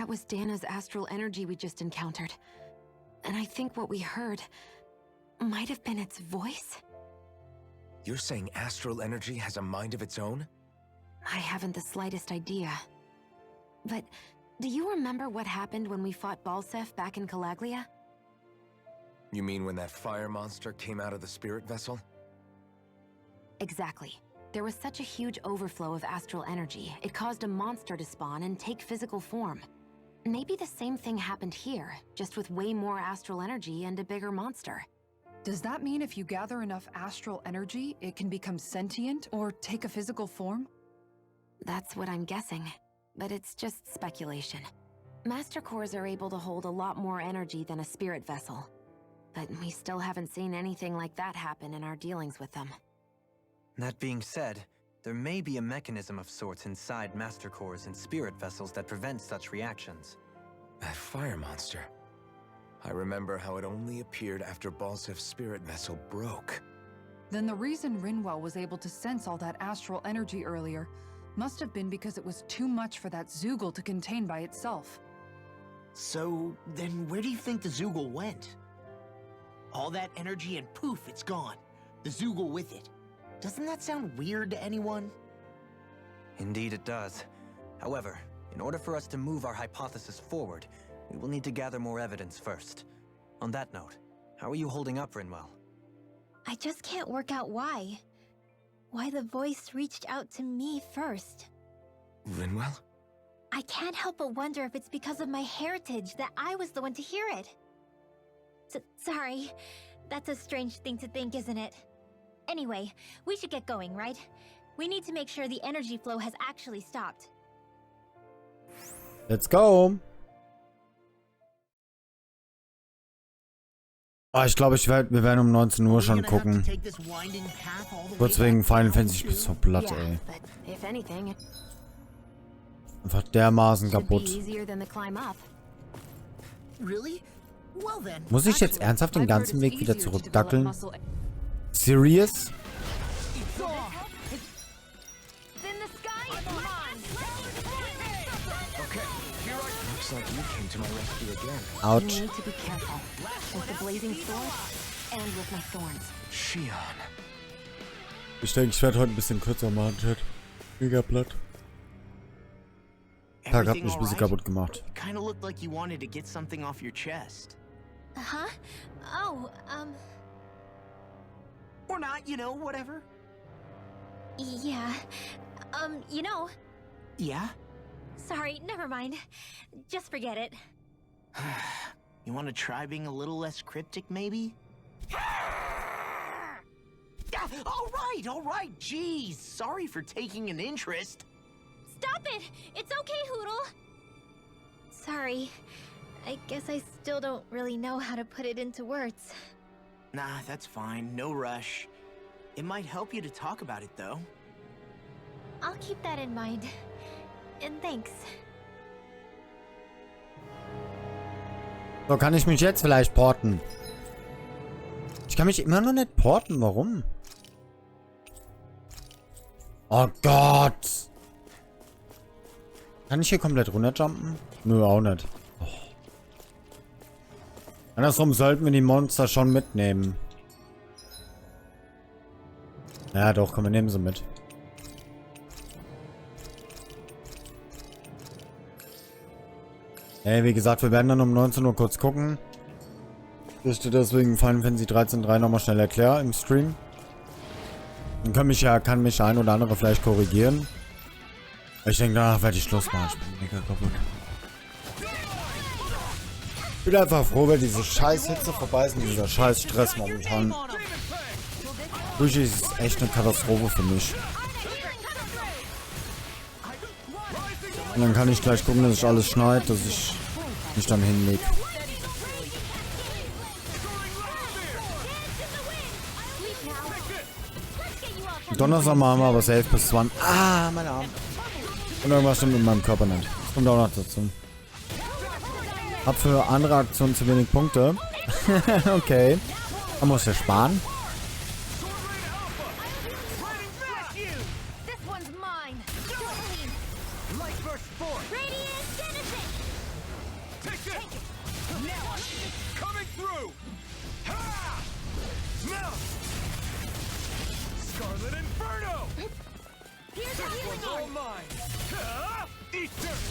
that was Dahna's astral energy we just encountered. And I think what we heard might have been its voice. You're saying astral energy has a mind of its own? I haven't the slightest idea. But do you remember what happened when we fought Balseph back in Calaglia? You mean when that fire monster came out of the spirit vessel? Exactly. There was such a huge overflow of astral energy, it caused a monster to spawn and take physical form. Maybe the same thing happened here, just with way more astral energy and a bigger monster. Does that mean if you gather enough astral energy, it can become sentient or take a physical form? That's what I'm guessing, but it's just speculation. Master cores are able to hold a lot more energy than a spirit vessel, but we still haven't seen anything like that happen in our dealings with them. That being said, there may be a mechanism of sorts inside master cores and spirit vessels that prevents such reactions. That fire monster. I remember how it only appeared after Balsef's spirit vessel broke. Then the reason Rinwell was able to sense all that astral energy earlier must have been because it was too much for that Zoogle to contain by itself. So, then where do you think the Zoogle went? All that energy and poof, it's gone. The Zoogle with it. Doesn't that sound weird to anyone? Indeed it does. However, in order for us to move our hypothesis forward, we will need to gather more evidence first. On that note, how are you holding up, Rinwell? I just can't work out why. Why the voice reached out to me first. Rinwell? I can't help but wonder if it's because of my heritage that I was the one to hear it. Sorry. That's a strange thing to think, isn't it? Anyway, we should get going, right? We need to make sure the energy flow has actually stopped. Let's go. Oh, ich glaube, wir werden um 19 Uhr schon gucken. Kurz wegen Final Fantasy, ich bin so platt, ey. Einfach dermaßen kaputt. Muss ich jetzt ernsthaft den ganzen Weg wieder zurückdackeln? Serious? Ouch. Ich denke, ich werde heute ein bisschen kürzer machen, Chat. Mega platt. Tag hat mich ein bisschen kaputt gemacht. Kinda looked like you wanted to get something off your chest. Huh? Oh, Or not, you know, whatever. Yeah. You know. Yeah? Sorry, never mind. Just forget it. You want to try being a little less cryptic, maybe? All right. Jeez, sorry for taking an interest. Stop it! It's okay, Hootle! Sorry. I guess I still don't really know how to put it into words. Nah, that's fine. No rush. It might help you to talk about it, though. I'll keep that in mind. And thanks. So, kann ich mich jetzt vielleicht porten? Ich kann mich immer noch nicht porten. Warum? Oh Gott. Kann ich hier komplett runterjumpen? Nö, auch nicht. Oh. Andersrum sollten wir die Monster schon mitnehmen. Ja, doch, komm, wir nehmen sie mit. Hey, wie gesagt, wir werden dann um 19 Uhr kurz gucken. Ich dir deswegen Final Fantasy 13.3 nochmal schnell erklären im Stream. Dann kann mich ein oder andere vielleicht korrigieren. Ich denke, danach werde ich Schluss machen. Ich bin mega kaputt. Ich bin einfach froh, wenn diese scheiß Hitze vorbei ist und dieser scheiß Stress momentan. Durch ist es echt eine Katastrophe für mich. Und dann kann ich gleich gucken, dass ich alles schneit, dass ich mich dann hinlege. Donnerstag machen wir aber safe bis 20. Ah, mein Arm. Und irgendwas stimmt mit meinem Körper nicht. Das kommt auch noch dazu. Hab für andere Aktionen zu wenig Punkte. Okay. Man muss ja sparen. Coming through! Ha! Now! Scarlet Inferno! Here's a healing All orb. mine! Ha! Eat dirt!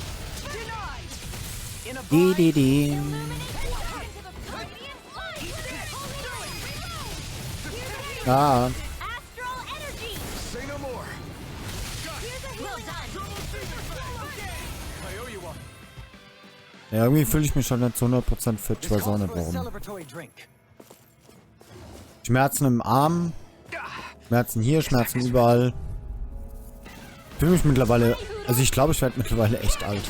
Denied. In a Die, die, die. Illuminate the radiant light. Here's a Ah. astral energy. Say no more! Here's a well done. I owe you one. Ja, irgendwie fühle ich mich schon nicht zu 100% fit. Ich This weiß auch calls nicht for a warum. celebratory drink. Schmerzen im Arm. Schmerzen hier, Schmerzen überall. Ich fühle mich mittlerweile... Also ich glaube, ich werde mittlerweile echt alt.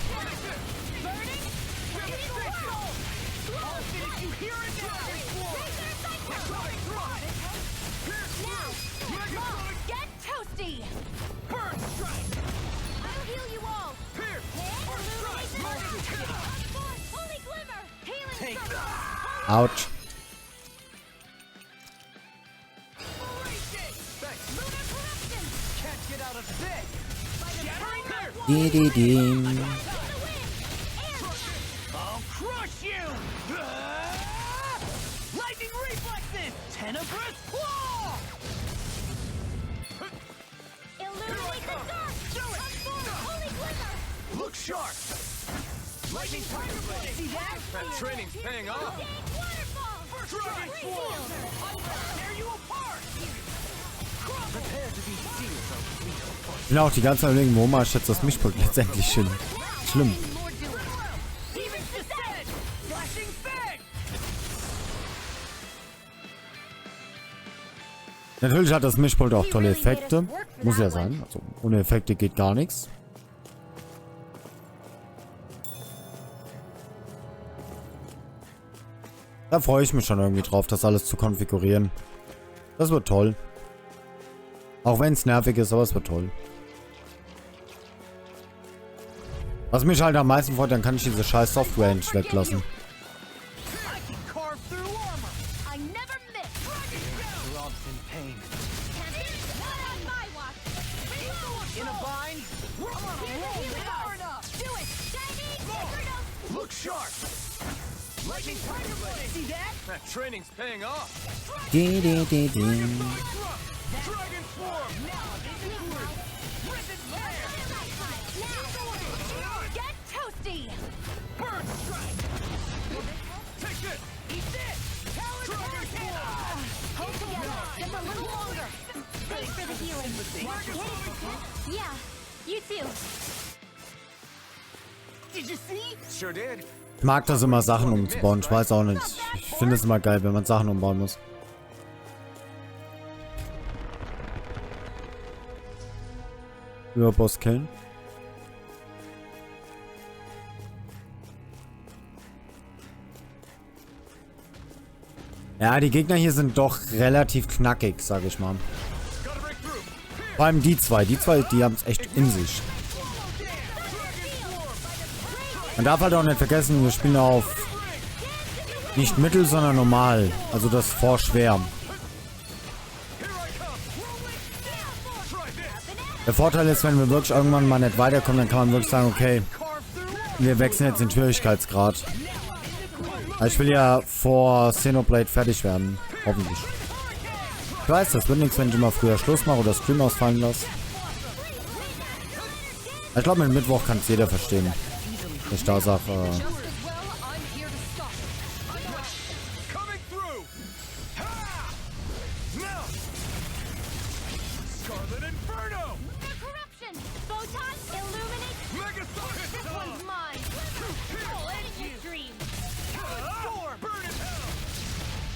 Get toasty. Burn strike! I'll heal you all. Here! Holy glimmer. Healing Take circle. Autsch. Lunar corruption. Can't get out of this. By the power of Die, die, die. I'll crush you! Lightning reflexes! Tenebrous claw! illuminate the dark. Transform holy glimmer. Look sharp! Lightning tiger blade! See that? That training's paying off! Big waterfall. Dragon Refield. Tear you apart! Prepare to be sealed, oh fleet of foot. Ich bin auch die ganze Zeit überlegen, wo mal schätzt das Mischpult letztendlich hin. Schlimm. Demons descend! Flashing fang! Natürlich hat das Mischpult auch tolle Effekte. Muss ja sein. Also ohne Effekte geht gar nichts. Da freue ich mich schon irgendwie drauf, das alles zu konfigurieren. Das wird toll. Auch wenn es nervig ist, aber es wird toll. Was mich halt am meisten freut, dann kann ich diese scheiß Software nicht weglassen. I can carve through armor! I never miss. Robs in pain. Not on my watch. In a bind? Here's a healing orb. Do it. Shining Inferno. Look sharp! Lightning tiger blade! See that? That training's paying off! Die, die, die, die. Dragon form! Risen flare! Now. Get toasty. Burn strike! Take this! Eat this! Dragon form! Hold together. Just a little longer. Thanks for the healing. Yeah. You too. Did you see? Sure did. Ich mag das immer, Sachen umzubauen. Ich weiß auch nicht. Ich finde es immer geil, wenn man Sachen umbauen muss. Überboss killen. Ja, die Gegner hier sind doch relativ knackig, sage ich mal. Vor allem die zwei. Die haben es echt in sich. Man darf halt auch nicht vergessen, wir spielen auf nicht mittel, sondern normal. Also das vor schwer. Der Vorteil ist, wenn wir wirklich irgendwann mal nicht weiterkommen, dann kann man wirklich sagen, okay, wir wechseln jetzt den Schwierigkeitsgrad. Aber ich will ja vor Xenoblade fertig werden. Hoffentlich. Ich weiß, das wird nichts, wenn ich immer früher Schluss mache oder Stream ausfallen lasse. Ich glaube, mit Mittwoch kann es jeder verstehen. Dass ich da sage, Coming through! Ha! Now! Scarlet Inferno! The corruption. Photon. Illuminate. Mega This one's mine. Full in your dream. Storm! Burn in hell!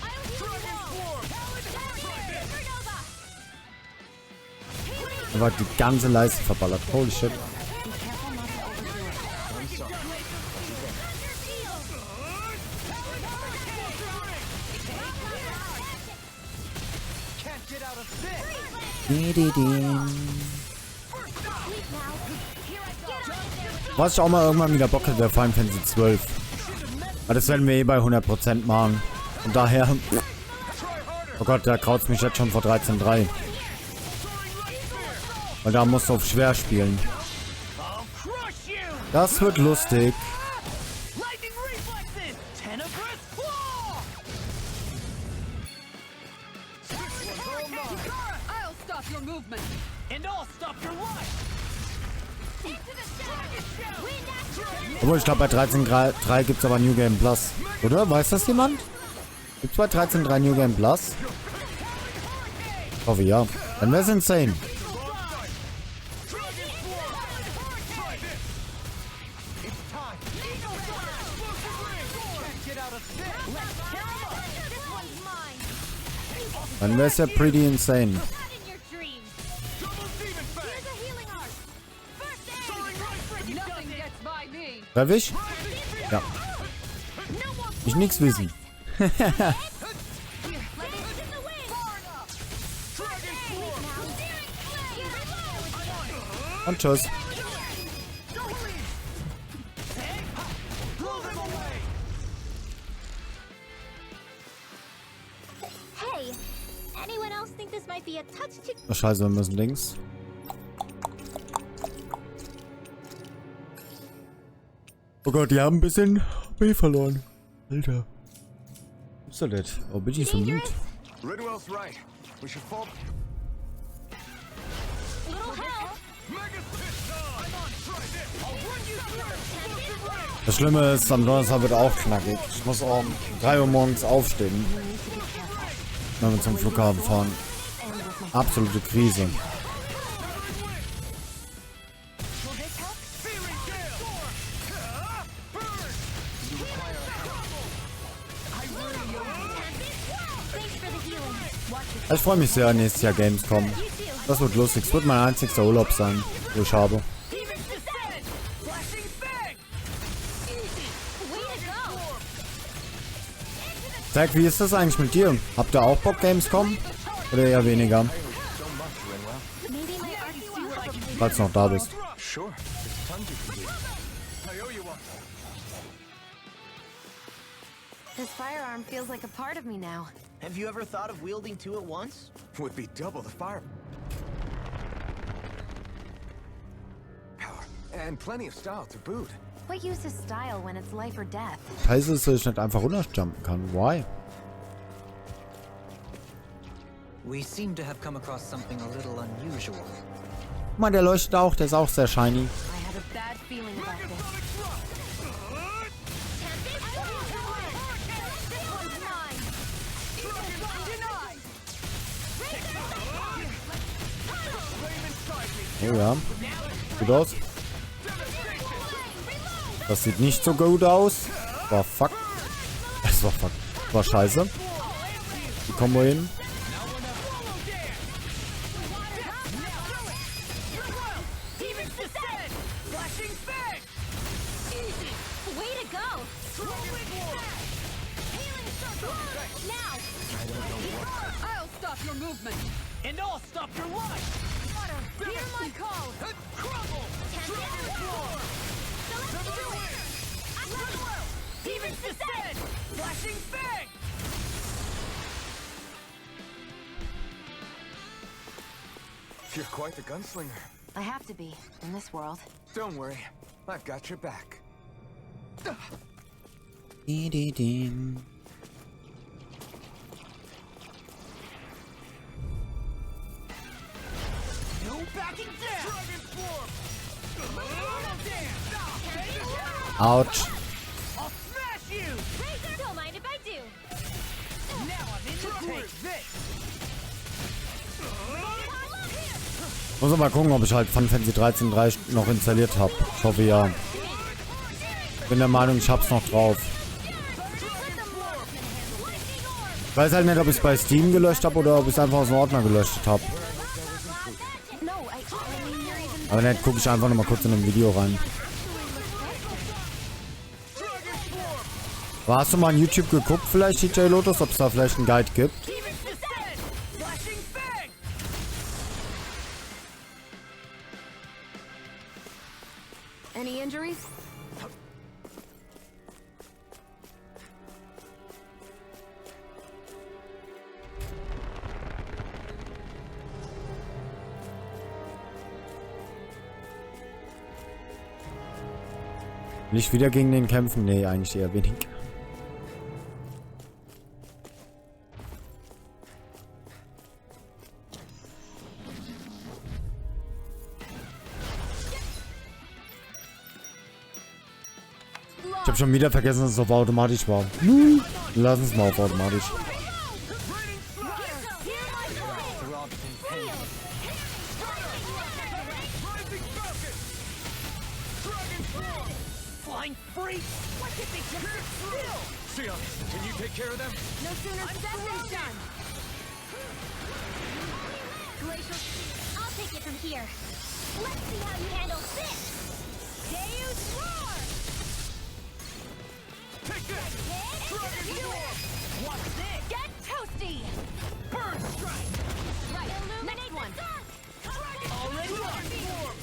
I'll heal you all. Supernova. er war die ganze Leiste verballert. Holy shit. Can't get out of this! Was ich auch mal irgendwann wieder Bock hätte, wäre Final Fantasy 12. Aber das werden wir eh bei 100% machen. Und daher... Oh Gott, da kraut's mich jetzt schon vor 13.3. Weil da musst du auf schwer spielen. I'll crush you! Das wird lustig. Lightning reflexes! I'll stop your movement. And I'll stop your life! Obwohl, ich glaube bei 13.3 gibt es aber New Game Plus. Oder? Weiß das jemand? Gibt es bei 13.3 New Game Plus? Ich hoffe ja. Dann wäre es insane. Dann wäre es ja pretty insane. Darf ich? Ja. Ich nix wissen. Und tschüss. Hey, anyone else think this might be a touch too... Oh, scheiße, wir müssen links. Oh Gott, die haben ein bisschen B verloren. Alter. Was ist das? Oh, bin ich so müde? Ridwell's right. We should fall. Little help! Das Schlimme ist, am Donnerstag wird auch knackig. Ich muss auch um 3 Uhr morgens aufstehen. Wenn wir zum Flughafen fahren. Absolute Krise. Ich freue mich sehr, nächstes Jahr Gamescom. Das wird lustig. Es wird mein einzigster Urlaub sein, wo ich habe. Zack, wie ist das eigentlich mit dir? Habt ihr auch Bock Gamescom? Oder eher weniger? Falls du noch da bist. This firearm feels like a part of me now. Have you ever thought of wielding two at once? Would be double the fire power. And plenty of style to boot. What use is style when it's life or death? Scheiße, dass ich nicht einfach runterjumpen kann. Why? We seem to have come across something a little unusual. Guck mal, der leuchtet auch. Der ist auch sehr shiny. I have a bad feeling about this. Oh ja. Gut aus. Das sieht nicht so gut aus. War fuck. Das war fuck. War scheiße. Wie kommen wir hin? I'll stop your movement. And I'll stop your life! Hear my call. Crumble! Demons descend! Flashing fang! You're quite the gunslinger. I have to be, in this world. Don't worry. I've got your back. No backing down! Dragon form! Autsch. I'll smash you! Don't mind if I do. Now I'm in the take this! Muss mal gucken, ob ich halt Final Fantasy 13.3 noch installiert habe. Ich hoffe ja. Bin der Meinung, ich hab's noch drauf. Ich weiß halt nicht, ob ich es bei Steam gelöscht habe oder ob ich es einfach aus dem Ordner gelöscht habe. Aber nicht, gucke ich einfach noch mal kurz in ein Video rein. Aber hast du mal on YouTube geguckt, vielleicht DJ Lotus, ob es da vielleicht einen Guide gibt? Any injuries? Nicht wieder gegen den kämpfen? Nee, eigentlich eher wenig. Ich habe schon wieder vergessen, dass es auf automatisch war. Lass uns mal auf automatisch. Flying freak! Why can't they just sit still? Shionne, can you take care of them? No sooner said than done. Glacial, I'll take it from here. Let's see how you handle this. Deus roar! Take this! Dragon Swarm! What's this? Get toasty! Burn strike! Right, illuminate one. Already on!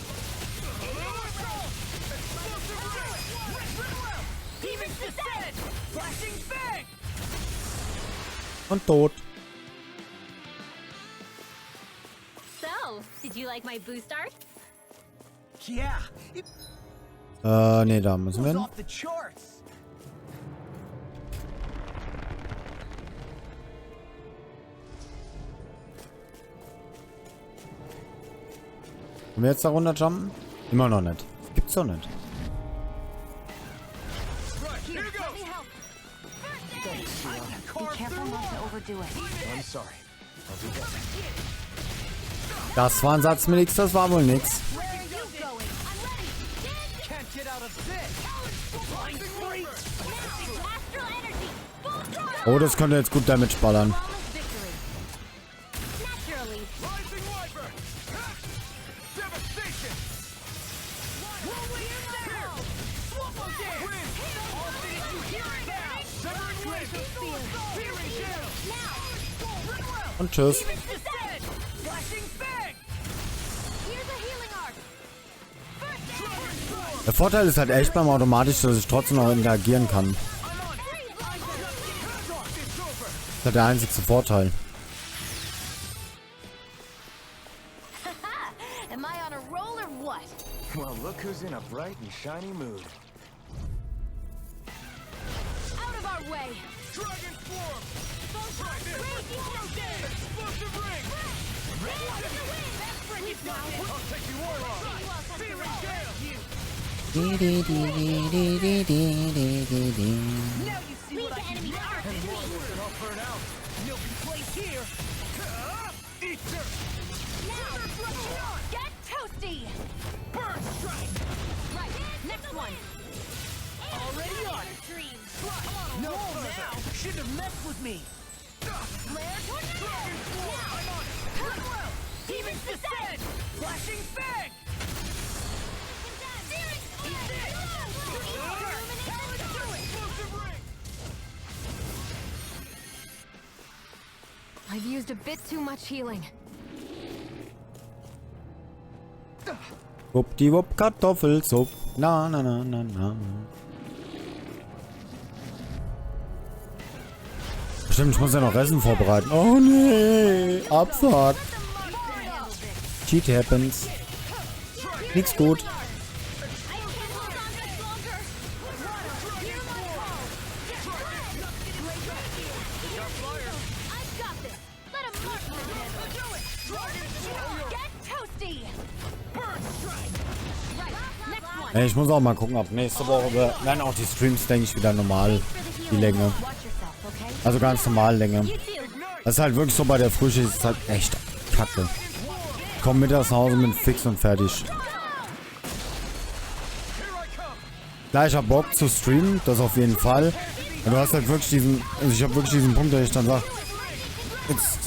Explosive ring! Even descent! Flashing fang! Und tot. So, did you like my boost art? Yeah, it Nee, da müssen wir was hin. off the charts. Können wir jetzt da runterjumpen? Immer noch nicht. Das gibt's doch nicht. Right, here Let me goes! help. Be careful not to overdo it. I'm sorry. I'll do better. Das war ein Satz mit nix, das war wohl nix. Where are you going? I'm ready. Can't get out of this! Flying freak! Astral energy. Full throttle. Oh, das könnte jetzt gut Damage ballern. Flawless victory. Naturally. Rising Viper! Ha! Devastation! Rolling in there! Swampo Dance! Win! All things you hear it now! Severing Wind! Fearing Gale! Now! Und tschüss. Even descent! Flashing Fang! Here's a healing arc. Dragon Swarm! Der Vorteil ist halt echt beim automatisch, dass ich trotzdem noch interagieren kann. I'm on it! Talk this over! Das ist halt der einzigste Vorteil. Am I on a roll or what? Well, look who's in a bright and shiny mood. Out of our way. Dragon Swarm! Try this! Explosive ring! I'll take you all off! Fearing Gale! Now you see what I can do! And more of this and I'll burn out! You'll be placed here! Eat dirt! Get toasty. Burn strike! Right. Next one. Already on it! No now! Shouldn't have messed with me! Flare tornado. Dragon Swarm! I'm on it! Run well! Even descent! Flashing Fang! Explosive ring! I've used a bit too much healing. Wuppdiwupp, Kartoffelsupp. Na, na, na, na, na. Stimmt, ich muss ja noch Essen vorbereiten. Oh nee, Abfuck. Cheat happens. Nix gut. Ey, ich muss auch mal gucken, ab nächste Woche werden auch die Streams, denke ich, wieder normal. Die Länge. Also ganz normal Länge. Das ist halt wirklich so, bei der Frühschicht ist es halt echt kacke. Ich komme mittags nach Hause, bin fix und fertig. Gleicher Bock zu streamen, das auf jeden Fall. Und du hast halt wirklich diesen, also ich habe wirklich diesen Punkt, dass ich dann sage,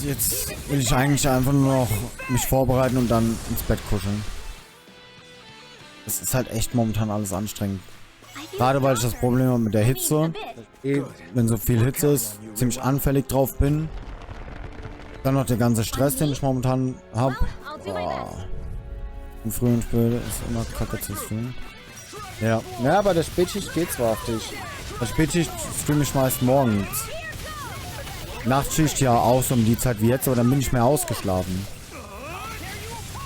jetzt will ich eigentlich einfach nur noch mich vorbereiten und dann ins Bett kuscheln. Es ist halt echt momentan alles anstrengend. Gerade weil ich das Problem habe mit der Hitze. Wenn so viel Hitze ist, ziemlich anfällig drauf bin. Dann noch der ganze Stress, den ich momentan habe. Oh. Im frühen Spiel ist immer kacke zu streamen. Ja. Ja, bei der Spätschicht geht's zwar auf dich. Bei der Spätschicht streame ich meist morgens. Nachtschicht ja auch so um die Zeit wie jetzt, aber dann bin ich mehr ausgeschlafen.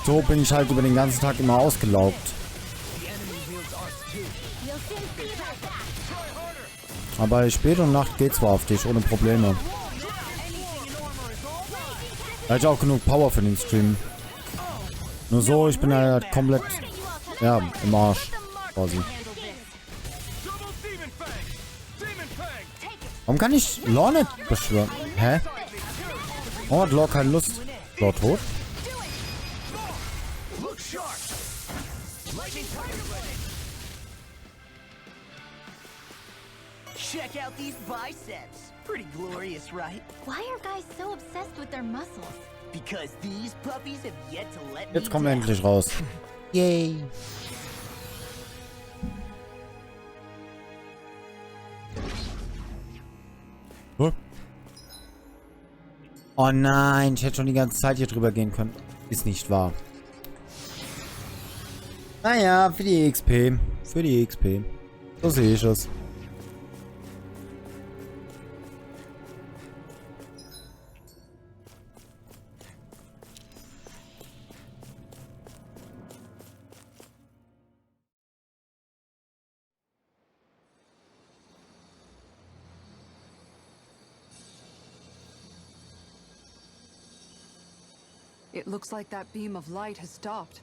So bin ich halt über den ganzen Tag immer ausgelaugt. Aber Spät und Nacht geht zwar auf dich, ohne Probleme. Da ich auch genug Power für den Stream. Nur so, ich bin halt komplett, ja, im Arsch, quasi. Double Warum kann ich Lore nicht beschwören? Hä? Warum hat Lore keine Lust? Lore tot? Check out these biceps. Pretty glorious, right? Why are guys so obsessed with their muscles? Because these puppies have yet to let me Jetzt kommen wir down. endlich raus. Yay. Huh? Oh nein, ich hätte schon die ganze Zeit hier drüber gehen können. Ist nicht wahr. Naja, für die XP. Für die XP. So sehe ich es. It looks like that beam of light has stopped.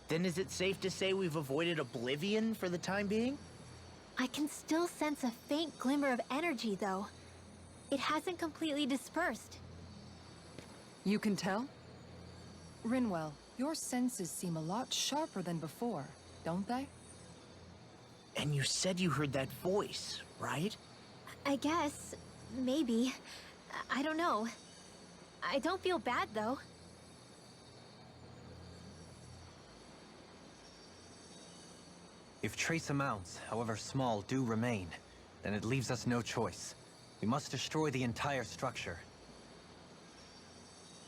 Then is it safe to say we've avoided oblivion for the time being? I can still sense a faint glimmer of energy, though. It hasn't completely dispersed. You can tell? Rinwell, your senses seem a lot sharper than before, don't they? And you said you heard that voice, right? I guess. Maybe. I don't know. I don't feel bad, though. If trace amounts, however small, do remain, then it leaves us no choice. We must destroy the entire structure.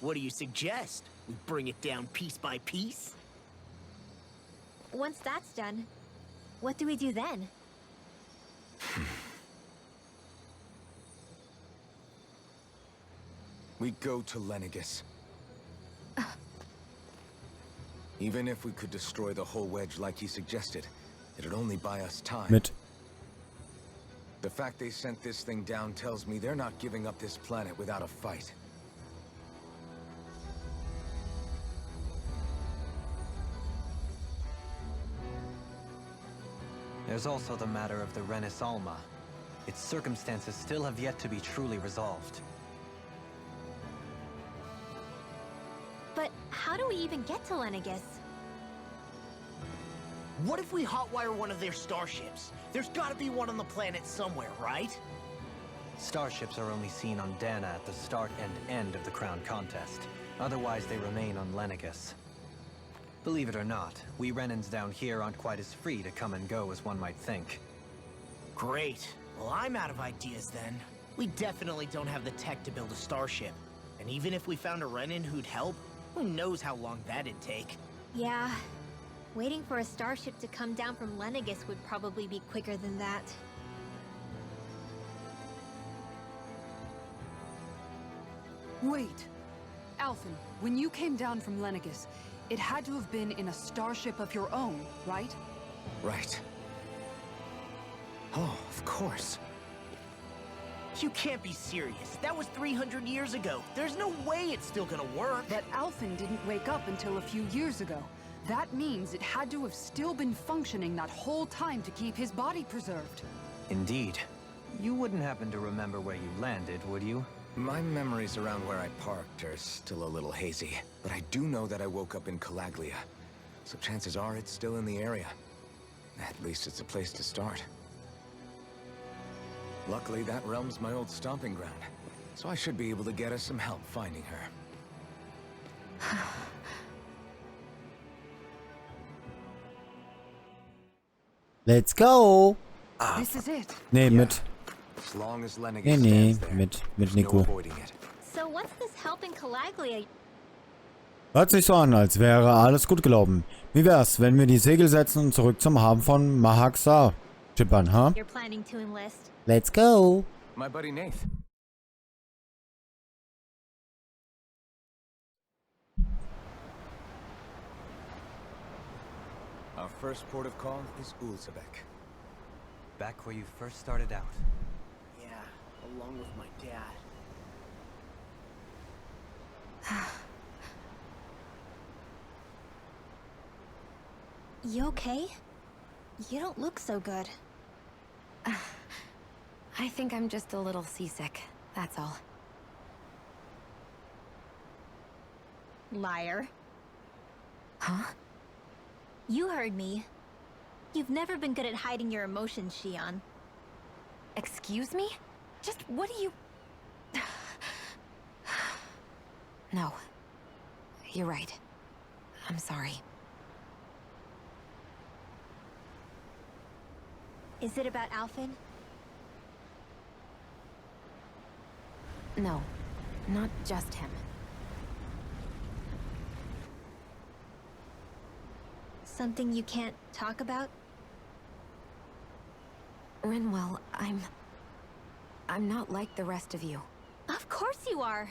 What do you suggest? We bring it down piece by piece? Once that's done, what do we do then? We go to Lenegis. Even if we could destroy the whole wedge like he suggested, it'd only buy us time. Mit. The fact they sent this thing down tells me they're not giving up this planet without a fight. There's also the matter of the Renis Alma. Its circumstances still have yet to be truly resolved. But how do we even get to Lenegis? What if we hotwire one of their starships? There's gotta be one on the planet somewhere, right? Starships are only seen on Dahna at the start and end of the Crown Contest. Otherwise, they remain on Lenegis. Believe it or not, we Renans down here aren't quite as free to come and go as one might think. Great. Well, I'm out of ideas then. We definitely don't have the tech to build a starship. And even if we found a Renin who'd help, who knows how long that'd take. Yeah. Waiting for a starship to come down from Lenegis would probably be quicker than that. Wait. Alphen, when you came down from Lenegis, it had to have been in a starship of your own, right? Right. Oh, of course. You can't be serious. That was 300 years ago. There's no way it's still gonna work. But Alphen didn't wake up until a few years ago. That means it had to have still been functioning that whole time to keep his body preserved. Indeed. You wouldn't happen to remember where you landed, would you? My memories around where I parked are still a little hazy, but I do know that I woke up in Calaglia, so chances are it's still in the area. At least it's a place to start. Luckily, that realm's my old stomping ground, so I should be able to get us some help finding her. Let's go! This is it. Nee, mit. As long as Lenegis Nee, stands there, mit there's Nico. no avoiding it. So what's this help in Calaglia? Hört sich so an, als wäre alles gut gelaufen. Wie wär's, wenn wir die Segel setzen und zurück zum Hafen von Mahaxa schippern, ha? You're planning to enlist. Let's go! My buddy Nath. Our first port of call is Ulzebek. Back where you first started out. Yeah, along with my dad. You okay? You don't look so good. I think I'm just a little seasick, that's all. Liar. Huh? You heard me. You've never been good at hiding your emotions, Shionne. Excuse me? Just what do you... No. You're right. I'm sorry. Is it about Alphen? No. Not just him. Something you can't talk about? Rinwell, I'm not like the rest of you. Of course you are!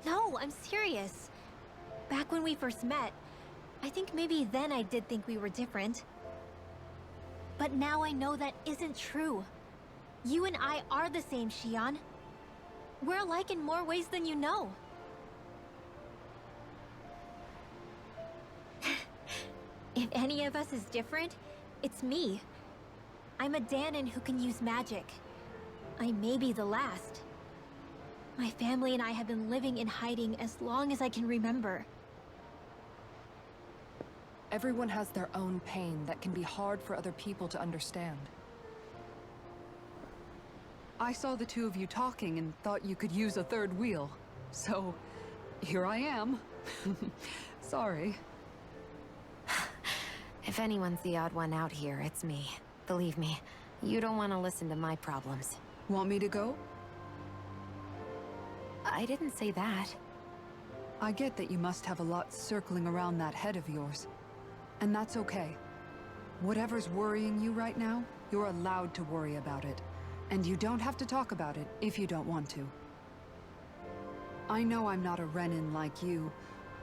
No, I'm serious. Back when we first met, I think maybe then I did think we were different. But now I know that isn't true. You and I are the same, Shionne. We're alike in more ways than you know. If any of us is different, it's me. I'm a Dahnan who can use magic. I may be the last. My family and I have been living in hiding as long as I can remember. Everyone has their own pain that can be hard for other people to understand. I saw the two of you talking and thought you could use a third wheel. So, here I am. Sorry. If anyone's the odd one out here, it's me. Believe me, you don't want to listen to my problems. Want me to go? I didn't say that. I get that you must have a lot circling around that head of yours. And that's okay. Whatever's worrying you right now, you're allowed to worry about it. And you don't have to talk about it if you don't want to. I know I'm not a Renin like you,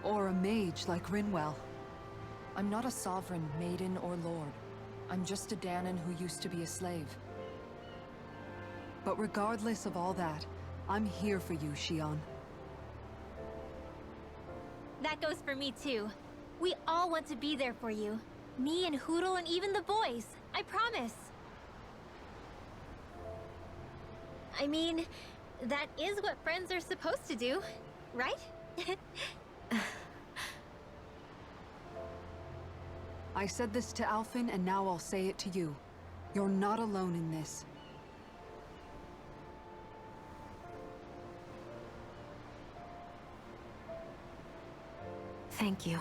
or a mage like Rinwell. I'm not a sovereign, maiden, or lord. I'm just a Dahnan who used to be a slave. But regardless of all that, I'm here for you, Shionne. That goes for me too. We all want to be there for you. Me and Hoodle and even the boys. I promise. I mean, that is what friends are supposed to do, right? I said this to Alphen, and now I'll say it to you. You're not alone in this. Thank you.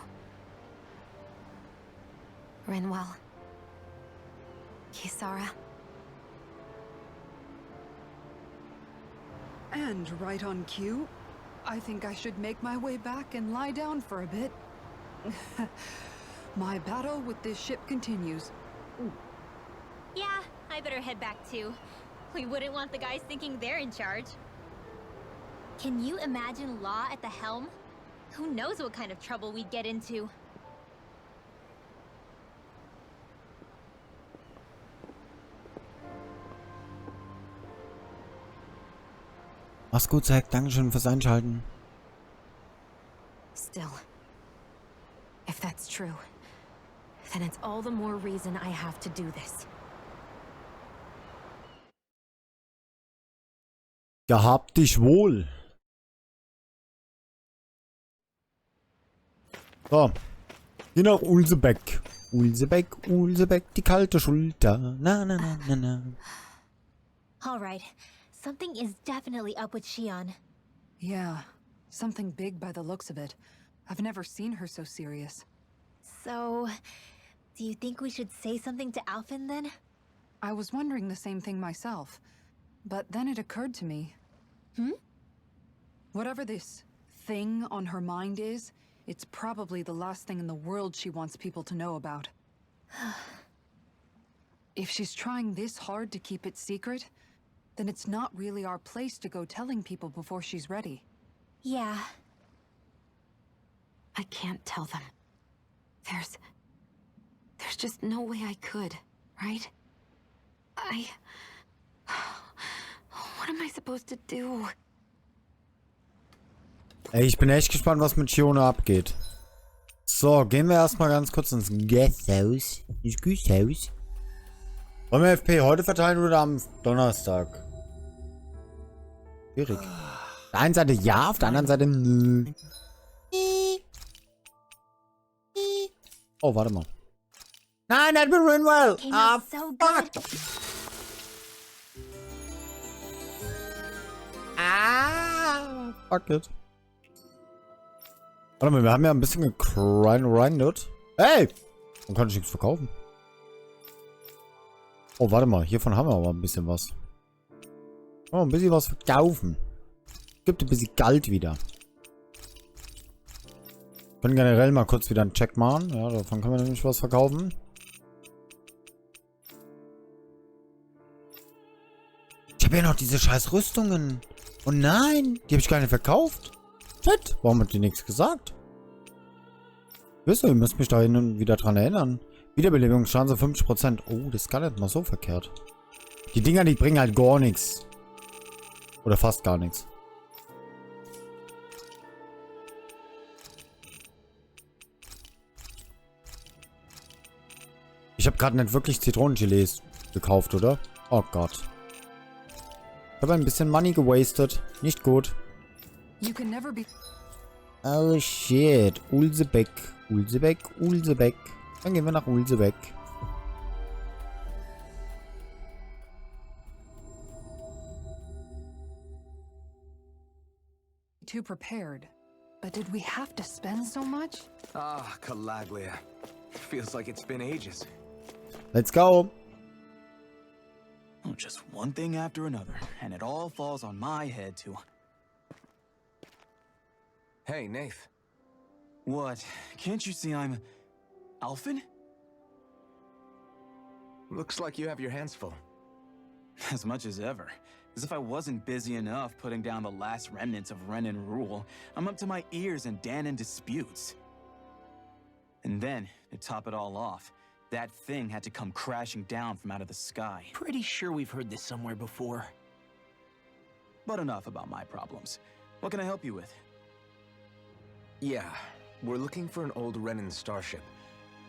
Rinwell. Kisara. And right on cue, I think I should make my way back and lie down for a bit. My battle with this ship continues. Yeah, I better head back too. We wouldn't want the guys thinking they're in charge. Can you imagine Law at the helm? Who knows what kind of trouble we'd get into? Mach's gut, Zack. Dankeschön fürs Einschalten. Still, if that's true, then it's all the more reason I have to do this. Gehabt dich wohl. So. Hier noch Ulsebeck. Ulsebeck, Ulsebeck, die kalte Schulter. Na, na, na, na, na. All right. Something is definitely up with Shionne. Yeah, something big by the looks of it. I've never seen her so serious. So, do you think we should say something to Alphen then? I was wondering the same thing myself. But then it occurred to me. Whatever this thing on her mind is, it's probably the last thing in the world she wants people to know about. If she's trying this hard to keep it secret, then it's not really our place to go telling people before she's ready. Yeah. I can't tell them. There's just no way I could, right? What am I supposed to do? Ey, ich bin echt gespannt, was mit Shionne abgeht. So, gehen wir erstmal ganz kurz ins Guesthaus. Ins Guesthaus. Wollen wir FP heute verteilen oder am Donnerstag? Schwierig. Auf der einen Seite ja, auf der anderen Seite nö. Oh, warte mal. Nein, that will ruin well. Came Ah, out so fuck. good. Ah, fuck it. Warte mal, wir haben ja ein bisschen gegrindet. Hey! Man kann nichts verkaufen. Oh, warte mal. Hiervon haben wir aber ein bisschen was. Oh, ein bisschen was verkaufen. Gibt ein bisschen Geld wieder. Können generell mal kurz wieder einen Check machen. Ja, davon können wir nämlich was verkaufen. Ich habe ja noch diese scheiß Rüstungen. Oh nein, die habe ich gar nicht verkauft. Shit, warum hat die nichts gesagt? Wisst ihr, ihr müsst mich da hin und wieder dran erinnern. Wiederbelebungschance 50%. Oh, das ist gar nicht mal so verkehrt. Die Dinger, die bringen halt gar nichts. Oder fast gar nichts. Ich habe gerade nicht wirklich Zitronengeles gekauft, oder? Oh Gott. Ich habe ein bisschen Money gewastet. Nicht gut. You can never be... Oh shit. Ulsebeck. Ulsebeck. Ulsebeck. Dann gehen wir nach Ulsebeck. too prepared. But did we have to spend so much? Ah, Calaglia. Feels like it's been ages. Let's go. Oh, just one thing after another, and it all falls on my head to... Hey, Nath. What? Can't you see I'm... Alphen? Looks like you have your hands full. As much as ever. As if I wasn't busy enough putting down the last remnants of Renan rule, I'm up to my ears in Dahnan disputes. And then, to top it all off, that thing had to come crashing down from out of the sky. Pretty sure we've heard this somewhere before. But enough about my problems. What can I help you with? Yeah, we're looking for an old Renan starship.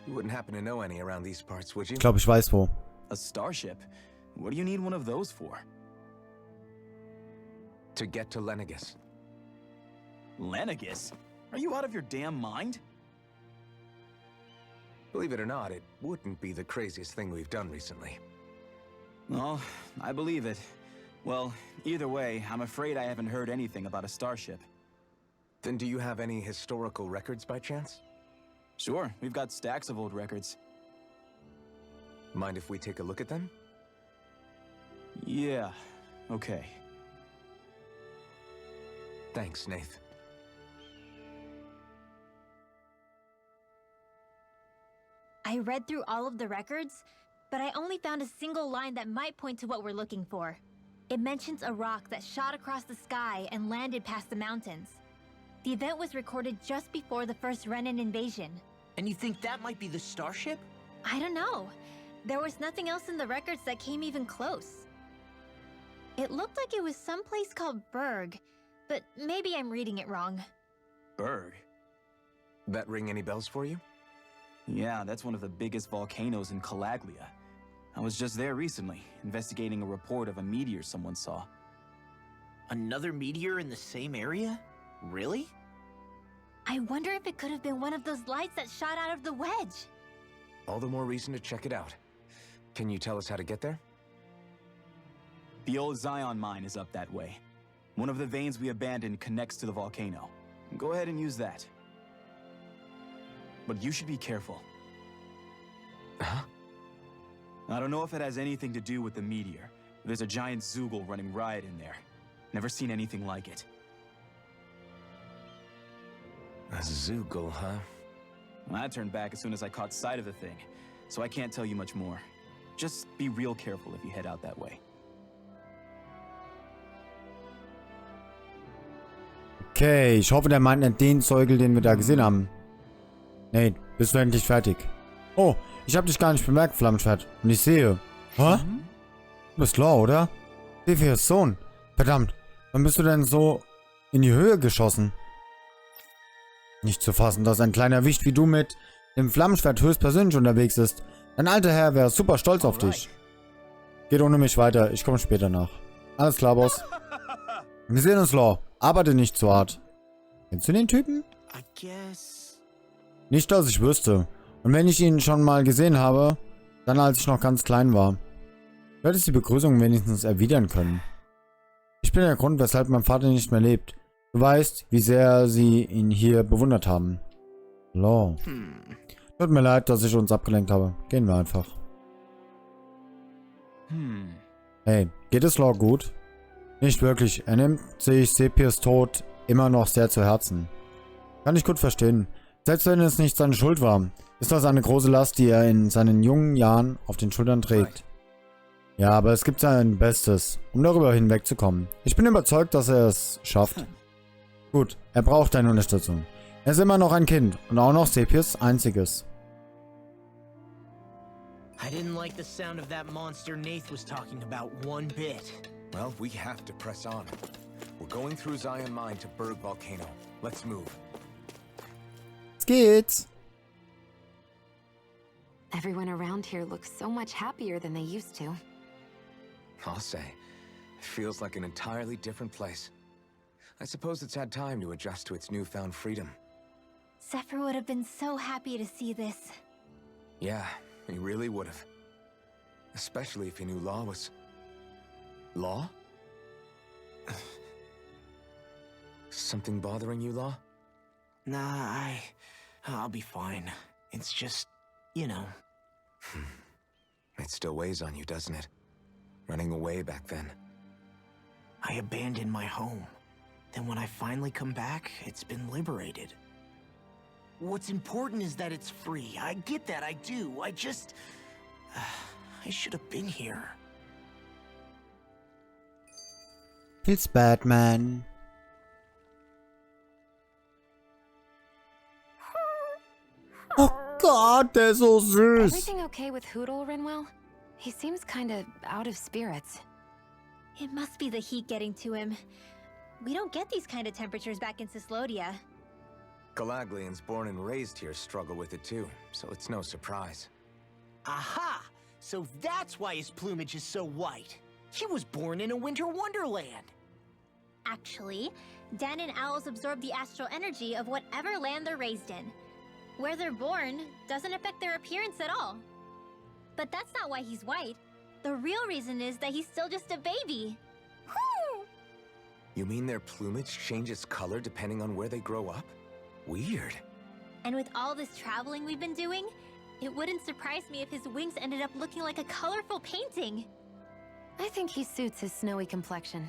You wouldn't happen to know any around these parts, would you? Ich glaube, ich weiß wo. A starship? What do you need one of those for? To get to Lenegis. Lenegis? Are you out of your damn mind? Believe it or not, it wouldn't be the craziest thing we've done recently. Well, I believe it. Well, either way, I'm afraid I haven't heard anything about a starship. Then do you have any historical records by chance? Sure, we've got stacks of old records. Mind if we take a look at them? Yeah, okay. Thanks, Nath. I read through all of the records, but I only found a single line that might point to what we're looking for. It mentions a rock that shot across the sky and landed past the mountains. The event was recorded just before the first Renan invasion. And you think that might be the starship? I don't know. There was nothing else in the records that came even close. It looked like it was someplace called Berg, but maybe I'm reading it wrong. Berg? That ring any bells for you? Yeah, that's one of the biggest volcanoes in Calaglia. I was just there recently, investigating a report of a meteor someone saw. Another meteor in the same area? Really? I wonder if it could have been one of those lights that shot out of the wedge. All the more reason to check it out. Can you tell us how to get there? The old Zion mine is up that way. One of the veins we abandoned connects to the volcano. Go ahead and use that. But you should be careful. Huh? I don't know if it has anything to do with the meteor. There's a giant Zoogle running riot in there. Never seen anything like it. A Zoogle, huh? I turned back as soon as I caught sight of the thing, so I can't tell you much more. Just be real careful if you head out that way. Okay, ich hoffe, der meint nicht den Zeugel, den wir da gesehen haben. Nee, bist du endlich fertig? Oh, ich habe dich gar nicht bemerkt, Flammenschwert. Und ich sehe. Hä? Du bist klar, oder? Defias Sohn. Verdammt, wann bist du denn so in die Höhe geschossen? Nicht zu fassen, dass ein kleiner Wicht wie du mit dem Flammenschwert höchstpersönlich unterwegs ist. Dein alter Herr wäre super stolz auf dich. Geht ohne mich weiter. Ich komme später nach. Alles klar, Boss. Wir sehen uns, Law. Arbeite nicht zu hart. Kennst du den Typen? I guess. Nicht, dass ich wüsste. Und wenn ich ihn schon mal gesehen habe, dann als ich noch ganz klein war. Du hättest die Begrüßung wenigstens erwidern können. Ich bin der Grund, weshalb mein Vater nicht mehr lebt. Du weißt, wie sehr sie ihn hier bewundert haben. Law. Tut mir leid, dass ich uns abgelenkt habe. Gehen wir einfach. Hey, geht es Law gut? Nicht wirklich. Er nimmt sich Sepirs Tod immer noch sehr zu Herzen. Kann ich gut verstehen. Selbst wenn es nicht seine Schuld war, ist das eine große Last, die er in seinen jungen Jahren auf den Schultern trägt. Ja, aber es gibt sein Bestes, um darüber hinwegzukommen. Ich bin überzeugt, dass er es schafft. Gut, er braucht deine Unterstützung. Er ist immer noch ein Kind und auch noch Sepirs einziges. I didn't like the sound of that monster Nath was talking about one bit. Well, we have to press on. We're going through Zion Mine to Berg Volcano. Let's move. Jetzt geht's. Everyone around here looks so much happier than they used to. I'll say. It feels like an entirely different place. I suppose it's had time to adjust to its newfound freedom. Zephyr would have been so happy to see this. Yeah, he really would have. Especially if he knew Law was... Law? Something bothering you, Law? Nah, I'll be fine. It's just, you know. It still weighs on you, doesn't it? Running away back then. I abandoned my home. Then when I finally come back, it's been liberated. What's important is that it's free. I get that, I do. I just... I should have been here. It's Batman. Oh Gott, der ist so süß. Everything okay with Hootle, Rinwell? He seems kinda out of spirits. It must be the heat getting to him. We don't get these kind of temperatures back in Cislodia. Galaglians born and raised here struggle with it too, so it's no surprise. Aha! So that's why his plumage is so white. He was born in a winter wonderland. Actually, Dan and owls absorb the astral energy of whatever land they're raised in. Where they're born doesn't affect their appearance at all. But that's not why he's white. The real reason is that he's still just a baby. You mean their plumage changes color depending on where they grow up? Weird. And with all this traveling we've been doing, it wouldn't surprise me if his wings ended up looking like a colorful painting. I think he suits his snowy complexion.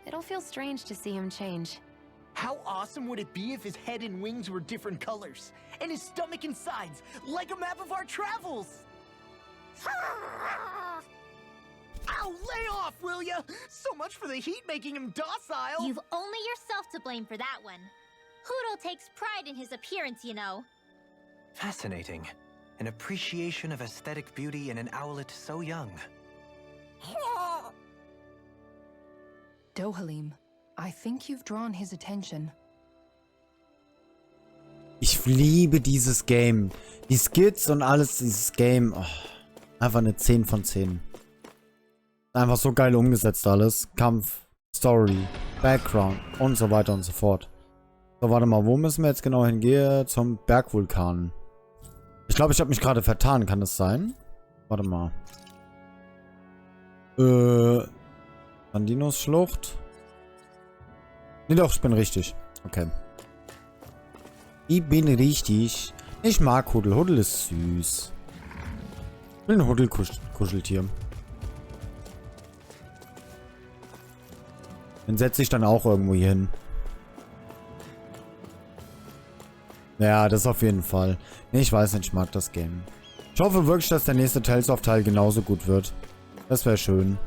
It'll feel strange to see him change. How awesome would it be if his head and wings were different colors? And his stomach and sides, like a map of our travels! Ow, lay off, will ya? So much for the heat making him docile! You've only yourself to blame for that one. Hootle takes pride in his appearance, you know. Fascinating. An appreciation of aesthetic beauty in an owlet so young. Dohalim, I think you've drawn his attention. Ich liebe dieses Game. Die Skits und alles, dieses Game. Oh, einfach eine 10 von 10. Einfach so geil umgesetzt alles. Kampf, Story, Background und so weiter und so fort. So, warte mal, wo müssen wir jetzt genau hingehen? Zum Bergvulkan. Ich glaube, ich habe mich gerade vertan. Kann das sein? Warte mal. Andinos Schlucht. Nee, doch, ich bin richtig. Okay. Ich bin richtig. Ich mag Huddel. Huddel ist süß. Ich will ein Huddel-Kuscheltier. Den setze ich dann auch irgendwo hier hin. Ja, das auf jeden Fall. Nee, ich weiß nicht, ich mag das Game. Ich hoffe wirklich, dass der nächste Tales of Teil genauso gut wird. Das wäre schön.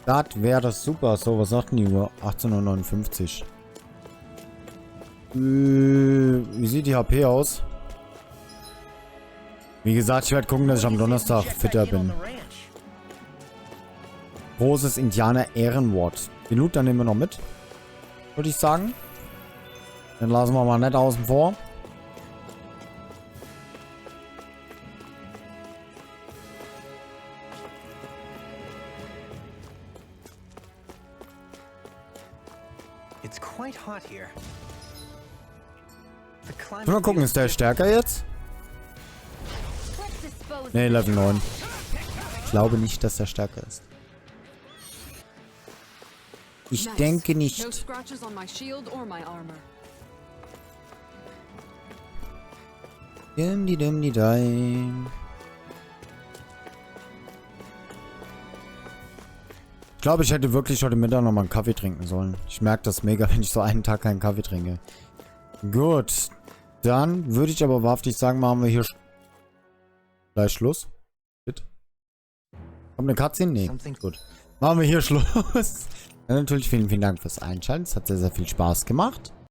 Das wäre das super. So, was sagt denn die Uhr? 18:59 Uhr. Wie sieht die HP aus? Wie gesagt, ich werde gucken, dass ich am Donnerstag fitter bin. Großes Indianer-Ehrenwort. Den Loot dann nehmen wir noch mit. Würde ich sagen. Den lassen wir mal nett außen vor. It's quite hot here. The climate Mal gucken, ist der stärker jetzt? Ne, Level 9. Ich glaube nicht, dass er stärker ist. Ich denke nicht. No scratches on my shield or my armor. Ich glaube, ich hätte wirklich heute Mittag noch mal einen Kaffee trinken sollen. Ich merke das mega, wenn ich so einen Tag keinen Kaffee trinke. Gut. Dann würde ich aber wahrhaftig sagen, machen wir hier gleich Schluss. Bitte. Kommt eine Cutscene? Nee. Gut. Machen wir hier Schluss. Dann natürlich vielen, vielen Dank fürs Einschalten. Es hat sehr, sehr viel Spaß gemacht.